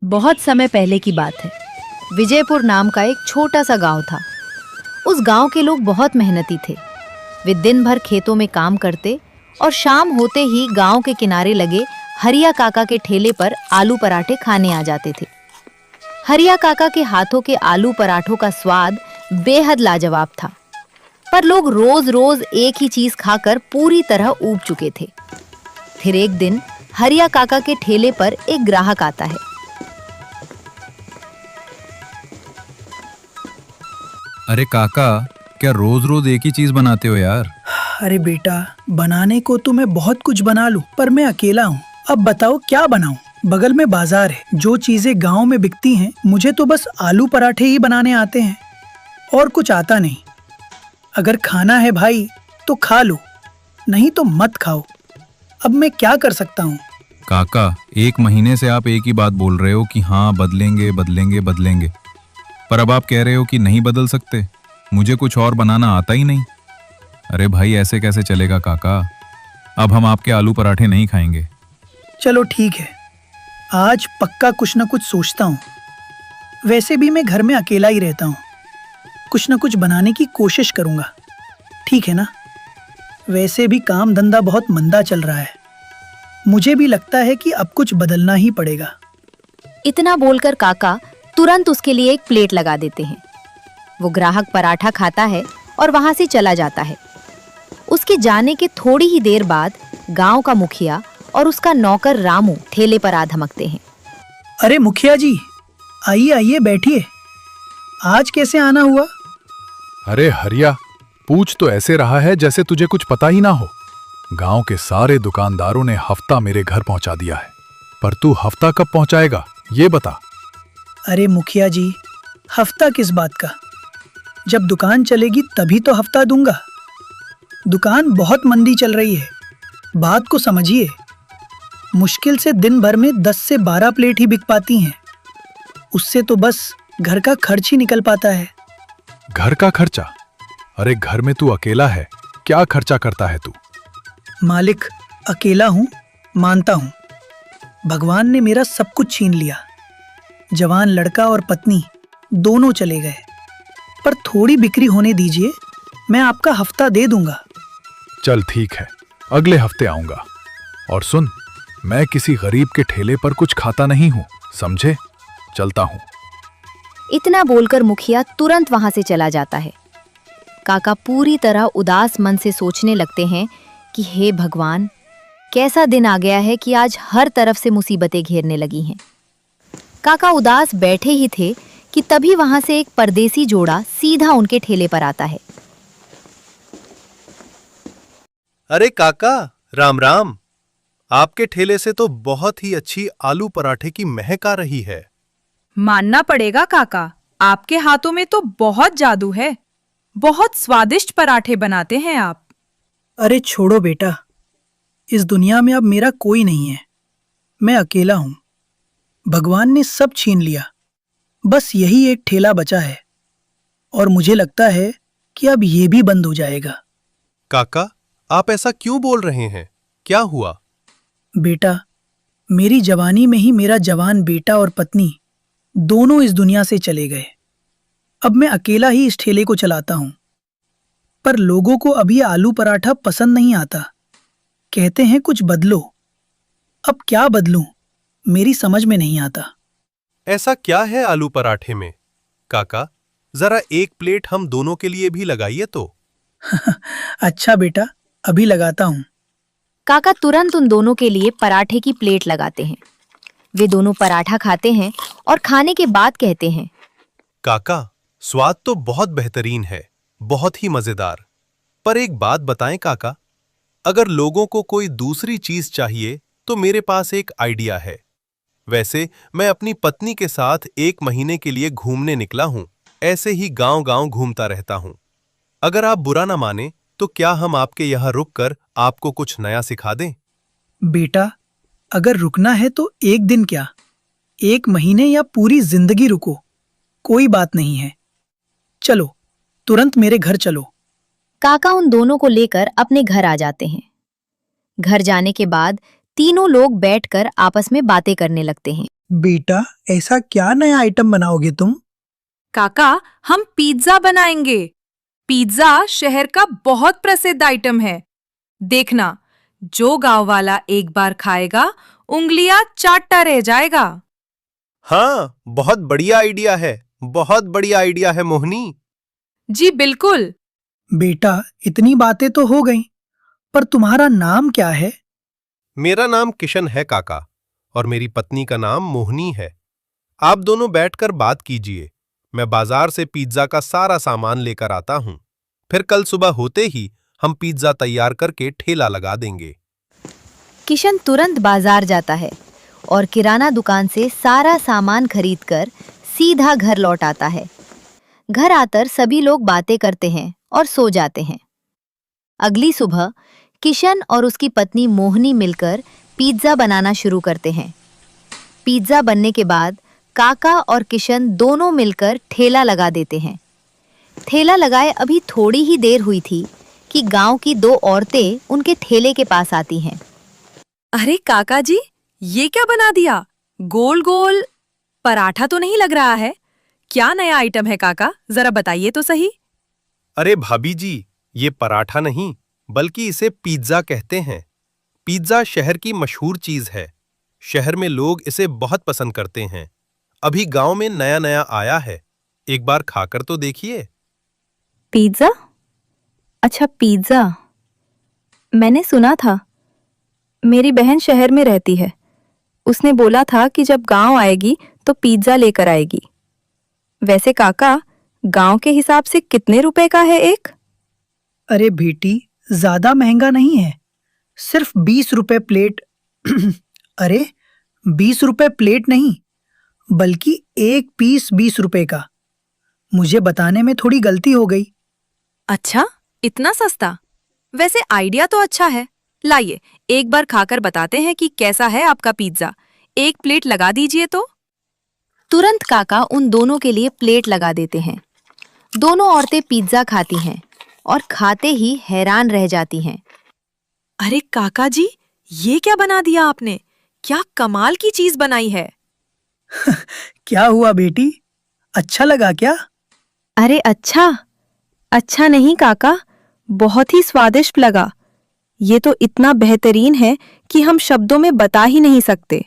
बहुत समय पहले की बात है। विजयपुर नाम का एक छोटा सा गांव था। उस गांव के लोग बहुत मेहनती थे। वे दिन भर खेतों में काम करते और शाम होते ही गांव के किनारे लगे हरिया काका के ठेले पर आलू पराठे खाने आ जाते थे। हरिया काका के हाथों के आलू पराठों का स्वाद बेहद लाजवाब था, पर लोग रोज रोज एक ही चीज खाकर पूरी तरह ऊब चुके थे। फिर एक दिन हरिया काका के ठेले पर एक ग्राहक आता है। अरे काका, क्या रोज रोज एक ही चीज बनाते हो यार? अरे बेटा, बनाने को तो मैं बहुत कुछ बना लूं, पर मैं अकेला हूँ। अब बताओ क्या बनाऊं? बगल में बाजार है, जो चीजें गांव में बिकती हैं मुझे तो बस आलू पराठे ही बनाने आते हैं और कुछ आता नहीं। अगर खाना है भाई तो खा लो, नहीं तो मत खाओ। अब मैं क्या कर सकता हूँ? काका, 1 महीने से आप एक ही बात बोल रहे हो कि हाँ बदलेंगे बदलेंगे बदलेंगे, पर अब आप कह रहे हो कि नहीं बदल सकते। मुझे कुछ और बनाना आता ही नहीं। अरे भाई, ऐसे कैसे चलेगा काका? अब हम आपके आलू पराठे नहीं खाएंगे। चलो ठीक है, आज पक्का कुछ न कुछ सोचता हूँ। वैसे भी मैं घर में अकेला ही रहता हूँ, कुछ न कुछ बनाने की कोशिश करूँगा। ठीक है ना? वैसे भी काम धंधा बहुत मंदा चल रहा है, मुझे भी लगता है कि अब कुछ बदलना ही पड़ेगा। इतना बोलकर काका तुरंत उसके लिए एक प्लेट लगा देते हैं। वो ग्राहक पराठा खाता है और वहां से चला जाता है। उसके जाने के थोड़ी ही देर बाद गांव का मुखिया और उसका नौकर रामू ठेले पर आ धमकते हैं। अरे मुखिया जी, आइए आइए बैठिए। आज कैसे आना हुआ? अरे हरिया, पूछ तो ऐसे रहा है जैसे तुझे कुछ पता ही ना हो। गांव के सारे दुकानदारों ने हफ्ता मेरे घर पहुंचा दिया है, पर तू हफ्ता कब पहुंचाएगा ये बता। अरे मुखिया जी, हफ्ता किस बात का? जब दुकान चलेगी तभी तो हफ्ता दूंगा। दुकान बहुत मंदी चल रही है, बात को समझिए। मुश्किल से दिन भर में 10 से 12 प्लेट ही बिक पाती हैं। उससे तो बस घर का खर्च ही निकल पाता है। घर का खर्चा? अरे घर में तू अकेला है, क्या खर्चा करता है तू? मालिक, अकेला हूँ, मानता हूँ। भगवान ने मेरा सब कुछ छीन लिया। जवान लड़का और पत्नी दोनों चले गए, पर थोड़ी बिक्री होने दीजिए, मैं आपका हफ्ता दे दूंगा। चल ठीक है, अगले हफ्ते आऊंगा। और सुन, मैं किसी गरीब के ठेले पर कुछ खाता नहीं हूँ, समझे? चलता हूँ। इतना बोलकर मुखिया तुरंत वहां से चला जाता है। काका पूरी तरह उदास मन से सोचने लगते हैं कि हे भगवान, कैसा दिन आ गया है कि आज हर तरफ से मुसीबतें घेरने लगी हैं। काका उदास बैठे ही थे कि तभी वहां से एक परदेसी जोड़ा सीधा उनके ठेले पर आता है। अरे काका, राम राम। आपके ठेले से तो बहुत ही अच्छी आलू पराठे की महक आ रही है। मानना पड़ेगा काका, आपके हाथों में तो बहुत जादू है। बहुत स्वादिष्ट पराठे बनाते हैं आप। अरे छोड़ो बेटा, इस दुनिया में अब मेरा कोई नहीं है। मैं अकेला हूँ। भगवान ने सब छीन लिया, बस यही एक ठेला बचा है, और मुझे लगता है कि अब ये भी बंद हो जाएगा। काका, आप ऐसा क्यों बोल रहे हैं? क्या हुआ? बेटा, मेरी जवानी में ही मेरा जवान बेटा और पत्नी दोनों इस दुनिया से चले गए। अब मैं अकेला ही इस ठेले को चलाता हूँ, पर लोगों को अभी आलू पराठा पसंद नहीं आता। कहते हैं कुछ बदलो। अब क्या बदलूं, मेरी समझ में नहीं आता। ऐसा क्या है आलू पराठे में? काका, जरा एक प्लेट हम दोनों के लिए भी लगाइए तो। अच्छा बेटा, अभी लगाता हूँ। काका तुरंत उन दोनों के लिए पराठे की प्लेट लगाते हैं। वे दोनों पराठा खाते हैं और खाने के बाद कहते हैं, काका, स्वाद तो बहुत बेहतरीन है, बहुत ही मजेदार। पर एक बात बताएं काका, अगर लोगों को कोई दूसरी चीज चाहिए तो मेरे पास एक आइडिया है। वैसे मैं अपनी पत्नी के साथ 1 महीने के लिए घूमने निकला हूं। ऐसे ही गांव-गांव घूमता रहता हूं। अगर आप बुरा ना माने तो क्या हम आपके यहाँ रुककर आपको कुछ नया सिखा दें? बेटा, अगर रुकना है तो एक दिन क्या, 1 महीने या पूरी जिंदगी रुको, कोई बात नहीं है। चलो, तुरंत मेरे घर चलो। काका उन दोनों को लेकर अपने घर आ जाते हैं। घर जाने के बाद तीनों लोग बैठकर आपस में बातें करने लगते हैं। बेटा, ऐसा क्या नया आइटम बनाओगे तुम? काका, हम पिज्जा बनाएंगे। पिज्जा शहर का बहुत प्रसिद्ध आइटम है। देखना, जो गांव वाला एक बार खाएगा, उंगलियां चाटता रह जाएगा। हाँ, बहुत बढ़िया आइडिया है। बहुत बढ़िया आइडिया है मोहिनी। जी बिल्कुल। बेटा, इतनी बातें तो हो गईं, पर तुम्हारा नाम क्या है? मेरा नाम किशन है काका, और मेरी पत्नी का नाम मोहिनी है। आप दोनों बैठकर बात कीजिए। मैं बाजार से पिज्जा का सारा सामान लेकर आता हूँ। फिर कल सुबह होते ही हम पिज्जा तैयार करके ठेला लगा देंगे। किशन तुरंत बाजार जाता है और किराना दुकान से सारा सामान खरीदकर सीधा घर लौट आता है। घर आकर सभी लोग बातें करते हैं और सो जाते हैं। अगली सुबह किशन और उसकी पत्नी मोहिनी मिलकर पिज्जा बनाना शुरू करते हैं। पिज्जा बनने के बाद काका और किशन दोनों मिलकर ठेला लगा देते हैं। ठेला लगाए अभी थोड़ी ही देर हुई थी कि गांव की दो औरतें उनके ठेले के पास आती हैं। अरे काका जी, ये क्या बना दिया? गोल गोल पराठा तो नहीं लग रहा है। क्या नया आइटम है काका, जरा बताइए तो सही। अरे भाभी जी, ये पराठा नहीं बल्कि इसे पिज्जा कहते हैं। पिज्जा शहर की मशहूर चीज है। शहर में लोग इसे बहुत पसंद करते हैं। अभी गांव में नया नया आया है। एक बार खाकर तो देखिए। पिज्जा? अच्छा, पिज्जा मैंने सुना था। मेरी बहन शहर में रहती है। उसने बोला था कि जब गांव आएगी तो पिज्जा लेकर आएगी। वैसे काका, गांव के हिसाब से कितने रुपए का है एक? अरे बेटी, ज्यादा महंगा नहीं है, सिर्फ 20 रुपए प्लेट। अरे, 20 रुपए प्लेट नहीं, बल्कि एक पीस 20 रुपए का। मुझे बताने में थोड़ी गलती हो गई। अच्छा, इतना सस्ता? वैसे आइडिया तो अच्छा है। लाइए, एक बार खाकर बताते हैं कि कैसा है आपका पिज्जा। एक प्लेट लगा दीजिए तो। तुरंत काका उन दोनों के लिए प्लेट लगा देते हैं। दोनों औरतें पिज्जा खाती हैं और खाते ही हैरान रह जाती हैं। अरे काका जी, ये क्या बना दिया आपने? क्या कमाल की चीज बनाई है। क्या हुआ बेटी, अच्छा लगा क्या? अरे अच्छा नहीं काका, बहुत ही स्वादिष्ट लगा। ये तो इतना बेहतरीन है कि हम शब्दों में बता ही नहीं सकते।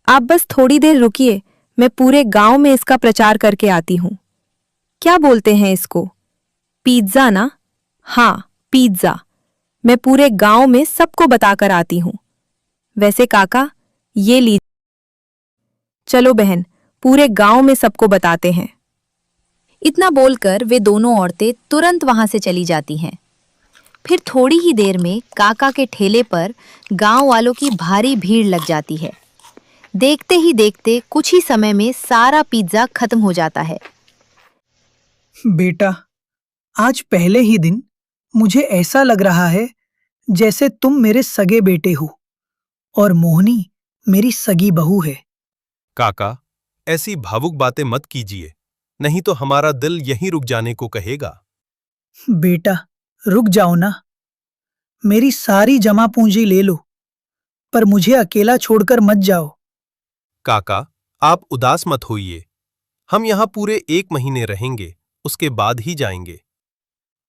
आप बस थोड़ी देर रुकिए, मैं पूरे गांव में इसका प्रचार करके आती हूँ। क्या बोलते हैं इसको? पिज्जा ना? हाँ, पिज्जा। मैं पूरे गांव में सबको बताकर आती हूँ। वैसे काका, ये लीजिए। चलो बहन, पूरे गांव में सबको बताते हैं। इतना बोलकर वे दोनों औरतें तुरंत वहां से चली जाती हैं। फिर थोड़ी ही देर में काका के ठेले पर गांव वालों की भारी भीड़ लग जाती है। देखते ही देखते कुछ ही समय में सारा पिज्जा खत्म हो जाता है। बेटा, आज पहले ही दिन मुझे ऐसा लग रहा है जैसे तुम मेरे सगे बेटे हो और मोहिनी मेरी सगी बहू है। काका, ऐसी भावुक बातें मत कीजिए, नहीं तो हमारा दिल यहीं रुक जाने को कहेगा। बेटा, रुक जाओ ना। मेरी सारी जमा पूंजी ले लो, पर मुझे अकेला छोड़कर मत जाओ। काका, आप उदास मत होइए। हम यहाँ पूरे 1 महीने रहेंगे, उसके बाद ही जाएंगे।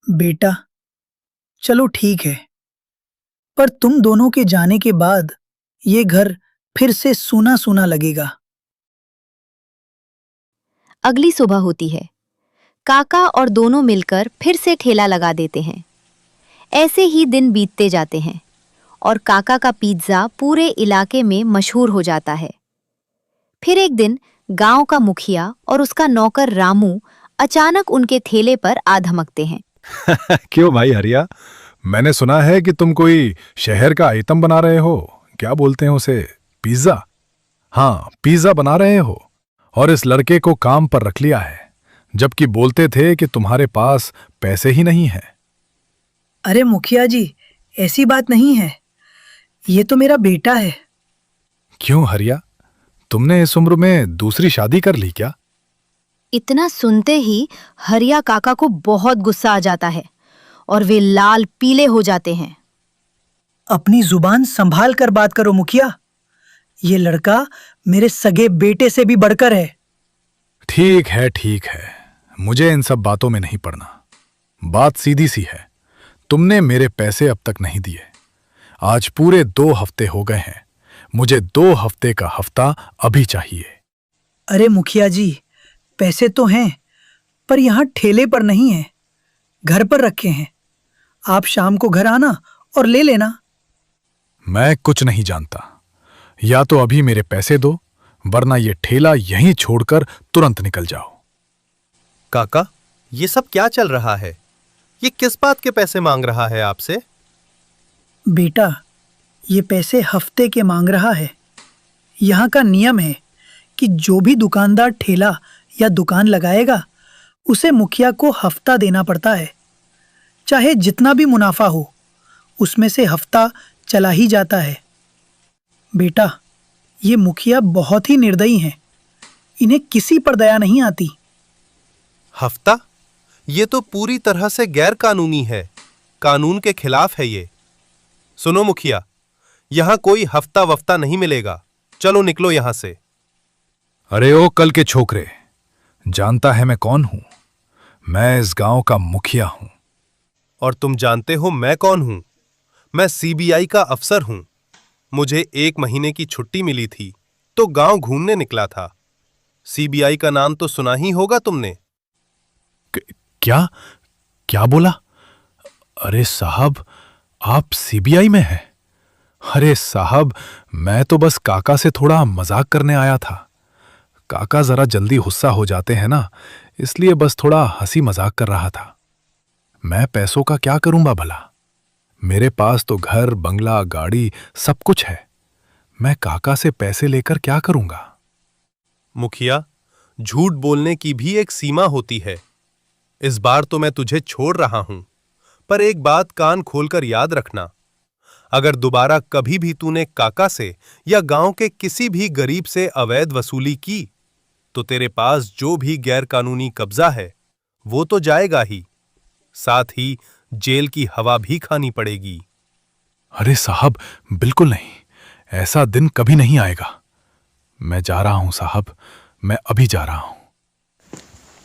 बेटा, चलो ठीक है, पर तुम दोनों के जाने के बाद ये घर फिर से सूना सूना लगेगा। अगली सुबह होती है। काका और दोनों मिलकर फिर से ठेला लगा देते हैं। ऐसे ही दिन बीतते जाते हैं और काका का पिज्जा पूरे इलाके में मशहूर हो जाता है। फिर एक दिन गांव का मुखिया और उसका नौकर रामू अचानक उनके ठेले पर आ धमकते हैं। क्यों भाई हरिया, मैंने सुना है कि तुम कोई शहर का आइटम बना रहे हो। क्या बोलते हैं उसे, पिज्जा? हाँ, पिज्जा बना रहे हो और इस लड़के को काम पर रख लिया है, जबकि बोलते थे कि तुम्हारे पास पैसे ही नहीं है। अरे मुखिया जी, ऐसी बात नहीं है, ये तो मेरा बेटा है। क्यों हरिया, तुमने इस उम्र में दूसरी शादी कर ली क्या? इतना सुनते ही हरिया काका को बहुत गुस्सा आ जाता है और वे लाल पीले हो जाते हैं। अपनी जुबान संभाल कर बात करो मुखिया। ये लड़का मेरे सगे बेटे से भी बढ़कर है। ठीक है, ठीक है, मुझे इन सब बातों में नहीं पड़ना। बात सीधी सी है, तुमने मेरे पैसे अब तक नहीं दिए। आज पूरे 2 हफ्ते हो गए हैं। मुझे 2 हफ्ते का हफ्ता अभी चाहिए। अरे मुखिया जी, पैसे तो हैं, पर यहाँ ठेले पर नहीं है, घर पर रखे हैं। आप शाम को घर आना और ले लेना। मैं कुछ नहीं जानता। या तो अभी मेरे पैसे दो, वरना ये ठेला यहीं छोड़कर तुरंत निकल जाओ। काका, ये सब क्या चल रहा है? ये किस बात के पैसे मांग रहा है आपसे? बेटा, ये पैसे हफ्ते के मांग रहा है। यहाँ का नियम है कि जो भी दुकानदार ठेला या दुकान लगाएगा, उसे मुखिया को हफ्ता देना पड़ता है। चाहे जितना भी मुनाफा हो, उसमें से हफ्ता चला ही जाता है। बेटा, ये मुखिया बहुत ही निर्दयी हैं। इन्हें किसी पर दया नहीं आती। हफ्ता? ये तो पूरी तरह से गैर कानूनी है, कानून के खिलाफ है ये। सुनो मुखिया, यहां कोई हफ्ता वफ्ता नहीं मिलेगा। चलो निकलो यहां से। अरे ओ कल के छोकरे, जानता है मैं कौन हूं? मैं इस गांव का मुखिया हूं। और तुम जानते हो मैं कौन हूं? मैं सीबीआई का अफसर हूं। मुझे 1 महीने की छुट्टी मिली थी, तो गांव घूमने निकला था। सीबीआई का नाम तो सुना ही होगा तुमने। क्या क्या बोला? अरे साहब, आप सीबीआई में हैं? अरे साहब, मैं तो बस काका से थोड़ा मजाक करने आया था। काका जरा जल्दी गुस्सा हो जाते हैं ना, इसलिए बस थोड़ा हंसी मजाक कर रहा था। मैं पैसों का क्या करूंगा भला? मेरे पास तो घर, बंगला, गाड़ी सब कुछ है। मैं काका से पैसे लेकर क्या करूंगा? मुखिया, झूठ बोलने की भी एक सीमा होती है। इस बार तो मैं तुझे छोड़ रहा हूं, पर एक बात कान खोलकर याद रखना। अगर दोबारा कभी भी तूने काका से या गांव के किसी भी गरीब से अवैध वसूली की, तो तेरे पास जो भी गैर कानूनी कब्जा है, वो तो जाएगा ही, साथ ही जेल की हवा भी खानी पड़ेगी। अरे साहब, बिल्कुल नहीं, ऐसा दिन कभी नहीं आएगा। मैं जा रहा हूं साहब, मैं अभी जा रहा हूं।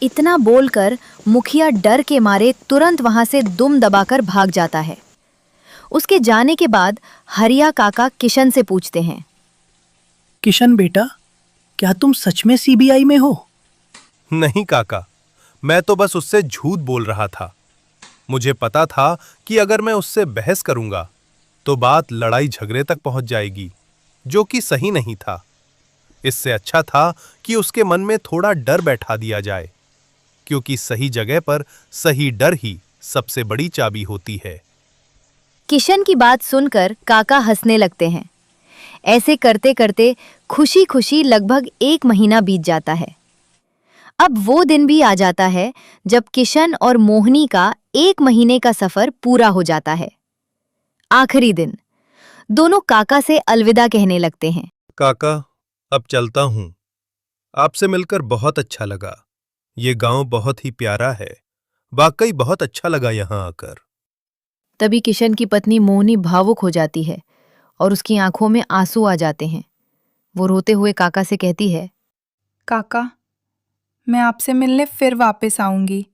इतना बोलकर मुखिया डर के मारे तुरंत वहां से दुम दबाकर भाग जाता है। उसके जाने के बाद हरिया काका किशन से पूछते हैं, किशन बेटा, क्या तुम सच में सीबीआई में हो? नहीं काका, मैं तो बस उससे झूठ बोल रहा था। मुझे पता था कि अगर मैं उससे बहस करूंगा तो बात लड़ाई झगड़े तक पहुंच जाएगी, जो कि सही नहीं था। इससे अच्छा था कि उसके मन में थोड़ा डर बैठा दिया जाए, क्योंकि सही जगह पर सही डर ही सबसे बड़ी चाबी होती है। किशन की बात सुनकर काका हंसने लगते हैं। ऐसे करते करते खुशी खुशी लगभग 1 महीना बीत जाता है। अब वो दिन भी आ जाता है जब किशन और मोहिनी का 1 महीने का सफर पूरा हो जाता है। आखिरी दिन दोनों काका से अलविदा कहने लगते हैं। काका, अब चलता हूं। आपसे मिलकर बहुत अच्छा लगा। ये गांव बहुत ही प्यारा है। वाकई बहुत अच्छा लगा यहां आकर। तभी किशन की पत्नी मोहिनी भावुक हो जाती है और उसकी आंखों में आंसू आ जाते हैं। वो रोते हुए काका से कहती है, काका, मैं आपसे मिलने फिर वापस आऊंगी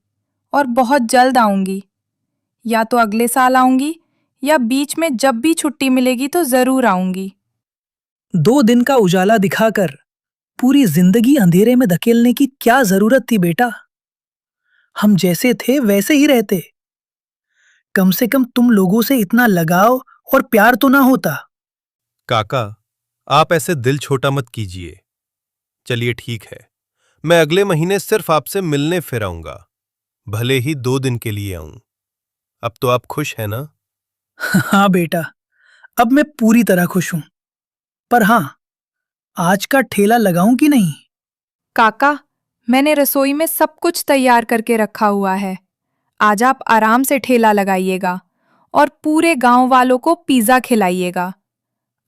और बहुत जल्द आऊंगी। या तो अगले साल आऊंगी या बीच में जब भी छुट्टी मिलेगी तो जरूर आऊंगी। 2 दिन का उजाला दिखाकर पूरी जिंदगी अंधेरे में धकेलने की क्या जरूरत थी बेटा? हम जैसे थे वैसे ही रहते। कम से कम तुम लोगों से इतना लगाव और प्यार तो ना होता। काका, आप ऐसे दिल छोटा मत कीजिए। चलिए ठीक है, मैं अगले महीने सिर्फ आपसे मिलने फिर आऊंगा, भले ही 2 दिन के लिए आऊं। अब तो आप खुश हैं ना? हाँ बेटा, अब मैं पूरी तरह खुश हूं। पर हाँ, आज का ठेला लगाऊं कि नहीं? काका, मैंने रसोई में सब कुछ तैयार करके रखा हुआ है। आज आप आराम से ठेला लगाइएगा और पूरे गांव वालों को पिज्जा खिलाइएगा।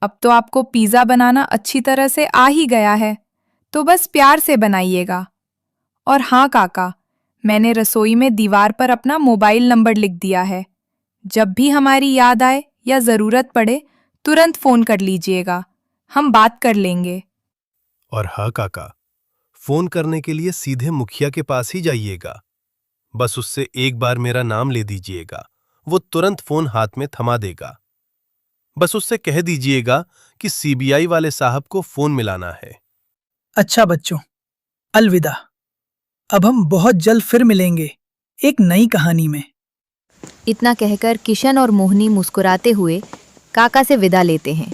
अब तो आपको पिज्जा बनाना अच्छी तरह से आ ही गया है, तो बस प्यार से बनाइएगा। और हाँ काका, मैंने रसोई में दीवार पर अपना मोबाइल नंबर लिख दिया है। जब भी हमारी याद आए या ज़रूरत पड़े, तुरंत फ़ोन कर लीजिएगा। हम बात कर लेंगे। और हाँ काका, फोन करने के लिए सीधे मुखिया के पास ही जाइएगा। बस उससे एक बार मेरा नाम ले दीजिएगा, वो तुरंत फोन हाथ में थमा देगा। बस उससे कह दीजिएगा कि सीबीआई वाले साहब को फोन मिलाना है। अच्छा बच्चों, अलविदा। अब हम बहुत जल्द फिर मिलेंगे एक नई कहानी में। इतना कहकर किशन और मोहिनी मुस्कुराते हुए काका से विदा लेते हैं।